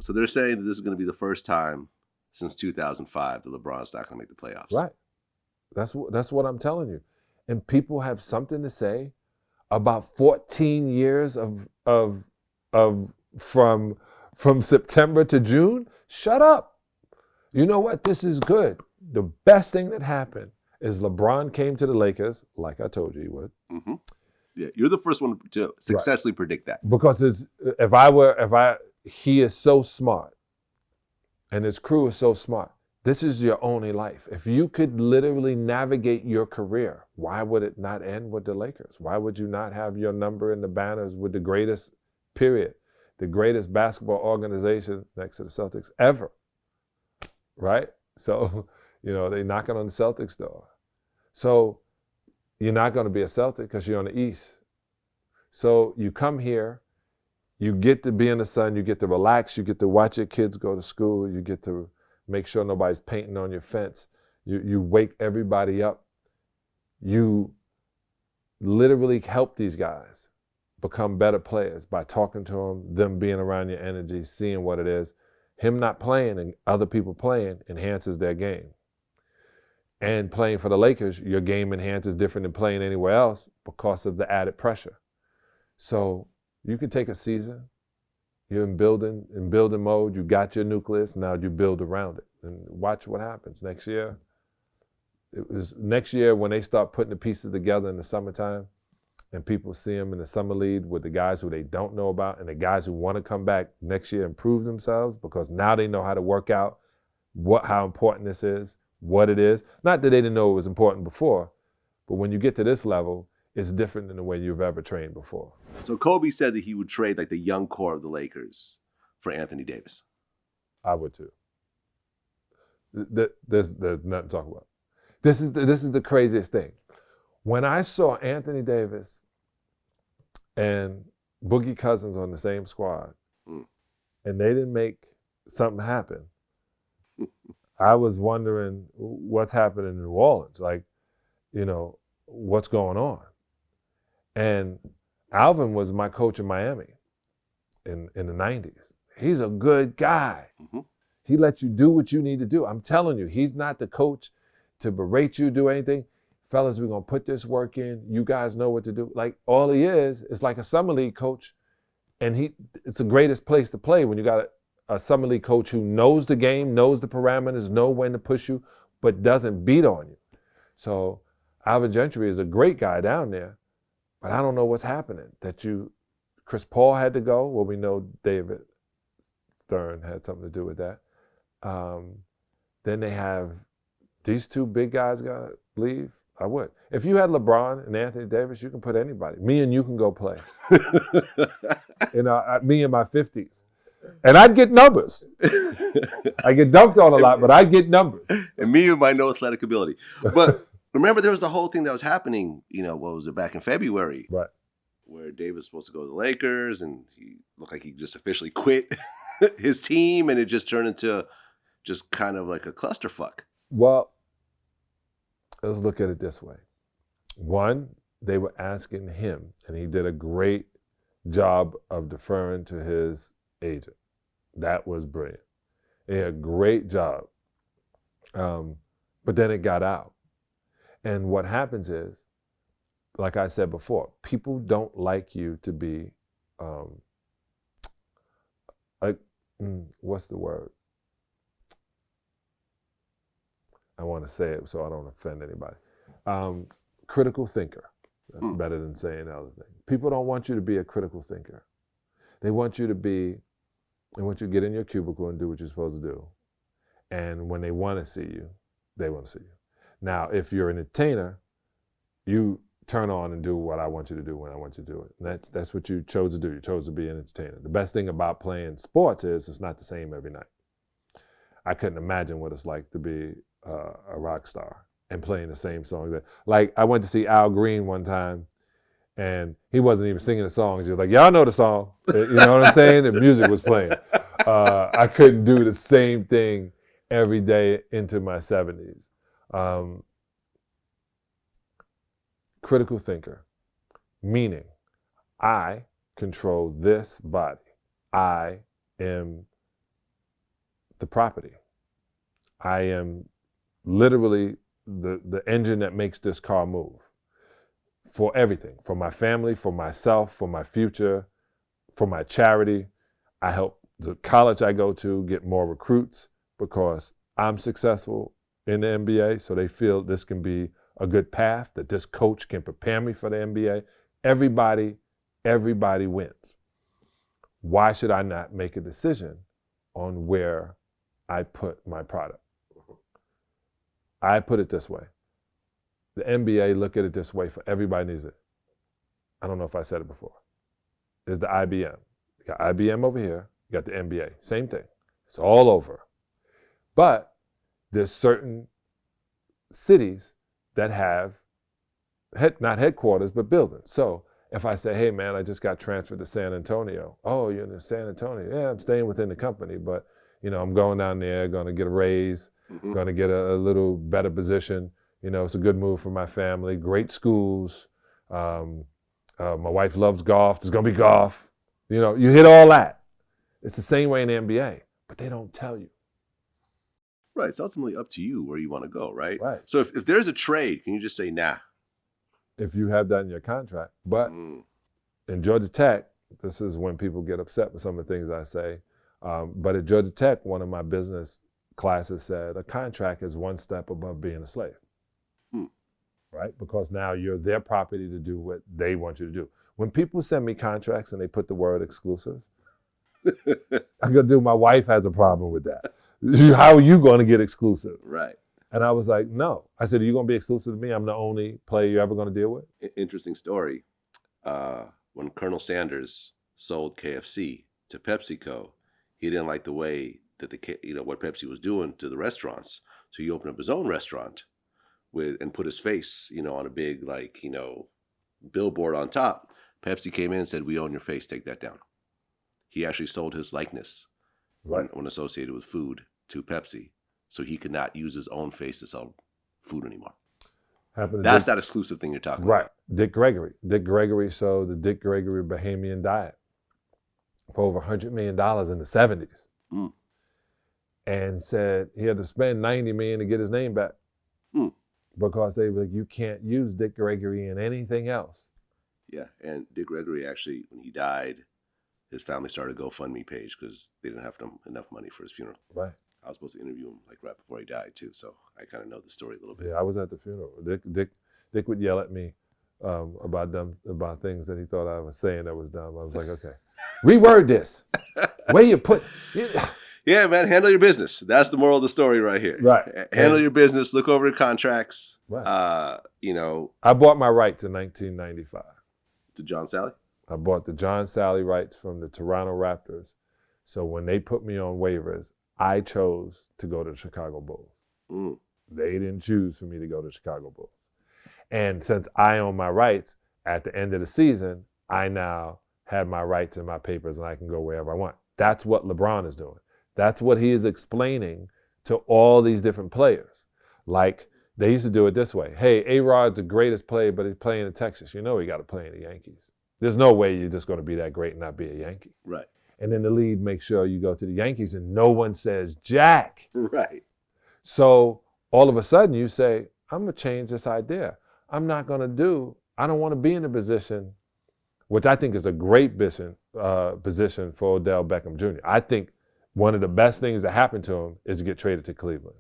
So they're saying that this is going to be the first time since 2005 that LeBron's not going to make the playoffs. Right. That's what I'm telling you. And people have something to say about 14 years of from September to June. Shut up. You know what? This is good. The best thing that happened is LeBron came to the Lakers, like I told you he would. Mm-hmm. Yeah, you're the first one to successfully predict that. Because he is so smart, and his crew is so smart. This is your only life. If you could literally navigate your career, why would it not end with the Lakers? Why would you not have your number in the banners with the greatest, period, the greatest basketball organization next to the Celtics ever, right? So, they're knocking on the Celtics door. So you're not going to be a Celtic because you're on the East. So you come here, you get to be in the sun, you get to relax, you get to watch your kids go to school, you get to make sure nobody's painting on your fence. You wake everybody up. You literally help these guys become better players by talking to them being around your energy, seeing what it is. Him not playing and other people playing enhances their game. And playing for the Lakers, your game enhances different than playing anywhere else because of the added pressure. So you could take a season. You're in building mode. You got your nucleus. Now you build around it and watch what happens next year. Next year when they start putting the pieces together in the summertime, and people see them in the summer league with the guys who they don't know about and the guys who want to come back next year and prove themselves because now they know how to work out how important this is, what it is. Not that they didn't know it was important before, but when you get to this level, it's different than the way you've ever trained before. So Kobe said that he would trade like the young core of the Lakers for Anthony Davis. I would too. There's nothing to talk about. This is the craziest thing. When I saw Anthony Davis and Boogie Cousins on the same squad, and they didn't make something happen, I was wondering what's happening in New Orleans. Like, what's going on? And Alvin was my coach in Miami in the 90s. He's a good guy. Mm-hmm. He lets you do what you need to do. I'm telling you, he's not the coach to berate you, do anything. Fellas, we're going to put this work in. You guys know what to do. Like, all he is like a summer league coach. And it's the greatest place to play when you got a summer league coach who knows the game, knows the parameters, know when to push you, but doesn't beat on you. So Alvin Gentry is a great guy down there, but I don't know what's happening. Chris Paul had to go. Well, we know David Stern had something to do with that. Then they have these two big guys got to leave. I would. If you had LeBron and Anthony Davis, you can put anybody. Me and you can go play. Me in my 50s. And I'd get numbers. I get dunked on a lot, but I'd get numbers. And me with my no athletic ability. But remember, there was the whole thing that was happening, what was it, back in February? Right. Where Davis was supposed to go to the Lakers, and he looked like he just officially quit his team, and it just turned into just kind of like a clusterfuck. Well, let's look at it this way. One, they were asking him, and he did a great job of deferring to his agent. That was brilliant. He had a great job. But then it got out. And what happens is, like I said before, people don't like you to be, what's the word? I want to say it so I don't offend anybody. Critical thinker. That's better than saying the other thing. People don't want you to be a critical thinker. They want you to get in your cubicle and do what you're supposed to do. And when they want to see you, they want to see you. Now, if you're an entertainer, you turn on and do what I want you to do when I want you to do it. And that's what you chose to do. You chose to be an entertainer. The best thing about playing sports is it's not the same every night. I couldn't imagine what it's like to be a rock star and playing the same song. Like, I went to see Al Green one time, and he wasn't even singing the songs. He was like, y'all know the song. You know what I'm saying? The music was playing. I couldn't do the same thing every day into my 70s. Critical thinker, meaning I control this body. I am the property. I am literally the engine that makes this car move for everything, for my family, for myself, for my future, for my charity. I help the college I go to get more recruits because I'm successful in the NBA, so they feel this can be a good path, that this coach can prepare me for the NBA. Everybody wins. Why should I not make a decision on where I put my product? I put it this way. The NBA look at it this way for everybody needs it. I don't know if I said it before. It's the IBM. You got IBM over here, you got the NBA. Same thing. It's all over. But there's certain cities that have, not headquarters, but buildings. So if I say, hey man, I just got transferred to San Antonio. Oh, you're in San Antonio? Yeah, I'm staying within the company, but I'm going down there, going to get a raise, going to get a little better position. It's a good move for my family. Great schools. My wife loves golf. There's going to be golf. You hit all that. It's the same way in the NBA, but they don't tell you. Right. It's ultimately up to you where you want to go, right? Right. So if there's a trade, can you just say, nah? If you have that in your contract. But in Georgia Tech, this is when people get upset with some of the things I say. But at Georgia Tech, one of my business classes said a contract is one step above being a slave. Right? Because now you're their property to do what they want you to do. When people send me contracts and they put the word exclusive, I'm going to do, my wife has a problem with that. How are you going to get exclusive? Right. And I was like, no. I said, are you going to be exclusive to me? I'm the only player you're ever going to deal with? Interesting story. When Colonel Sanders sold KFC to PepsiCo, he didn't like the way that what Pepsi was doing to the restaurants. So he opened up his own restaurant and put his face, on a big, billboard on top. Pepsi came in and said, we own your face, take that down. He actually sold his likeness when associated with food to Pepsi, so he could not use his own face to sell food anymore. That's that exclusive thing you're talking about. Right. Dick Gregory. Dick Gregory sold the Dick Gregory Bahamian diet for over $100 million in the 70s. And said he had to spend $90 million to get his name back. Because they were like, you can't use Dick Gregory in anything else. Yeah, and Dick Gregory actually, when he died, his family started a GoFundMe page because they didn't have enough money for his funeral. Right. I was supposed to interview him right before he died too, so I kind of know the story a little bit. Yeah, I was at the funeral. Dick would yell at me about things that he thought I was saying that was dumb. I was like, okay, reword this. Where you put? Yeah, man, handle your business. That's the moral of the story right here. Right. Handle your business. Look over your contracts. Right. I bought my rights in 1995. To John Salley? I bought the John Salley rights from the Toronto Raptors. So when they put me on waivers, I chose to go to the Chicago Bulls. They didn't choose for me to go to the Chicago Bulls. And since I own my rights, at the end of the season, I now have my rights and my papers and I can go wherever I want. That's what LeBron is doing. That's what he is explaining to all these different players. Like, they used to do it this way. Hey, A-Rod's the greatest player, but he's playing in Texas. He got to play in the Yankees. There's no way you're just going to be that great and not be a Yankee. Right. And then the league makes sure you go to the Yankees and no one says jack. Right. So all of a sudden you say, I'm going to change this idea. I don't want to be in a position, which I think is a great position for Odell Beckham Jr. I think one of the best things that happened to him is to get traded to Cleveland.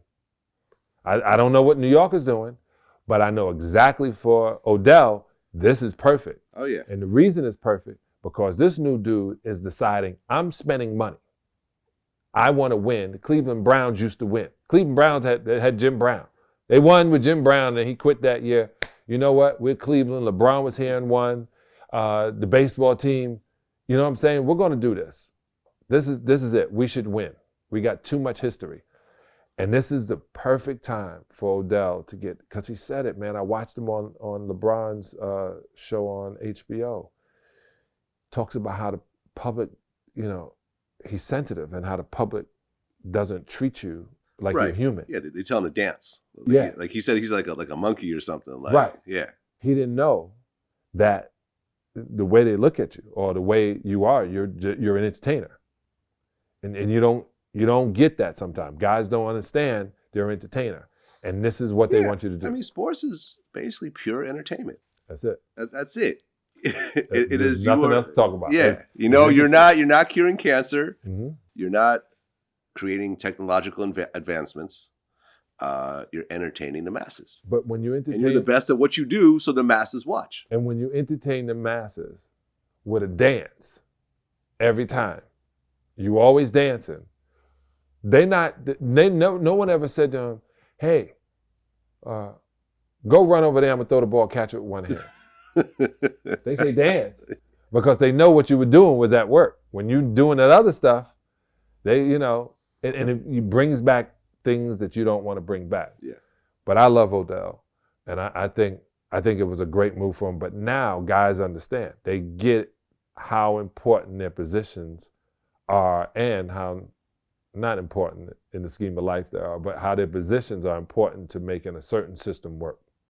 I don't know what New York is doing, but I know exactly for Odell, this is perfect. Oh, yeah. And the reason it's perfect, because this new dude is deciding, I'm spending money. I want to win. The Cleveland Browns used to win. Cleveland Browns had Jim Brown. They won with Jim Brown, and he quit that year. You know what? We're Cleveland. LeBron was here and won. The baseball team, you know what I'm saying? We're going to do this. This is it. We should win. We got too much history. And this is the perfect time for Odell to get, because he said it, man. I watched him on LeBron's show on HBO. Talks about how the public, he's sensitive and how the public doesn't treat you like you're human. Yeah, they tell him to dance. Like he said he's like a monkey or something. Right. Yeah. He didn't know that the way they look at you or the way you are, you're an entertainer. And you don't You don't get that sometimes. Guys don't understand they're an entertainer. And this is what they want you to do. I mean, sports is basically pure entertainment. That's it. That's it. it There's is nothing else to talk about. Yeah, you're not curing cancer. Mm-hmm. You're not creating technological advancements. You're entertaining the masses. But when you entertain, and you're the best at what you do, so the masses watch. And when you entertain the masses with a dance every time, you always dancing. No one ever said to them, "Hey, go run over there. I'm gonna throw the ball, catch it with one hand." They say dance because they know what you were doing was at work. When you doing that other stuff, they, and it brings back things that you don't want to bring back. Yeah. But I love Odell, and I think it was a great move for him. But now guys understand. They get how important their positions are and how not important in the scheme of life they are, but how their positions are important to making a certain system work.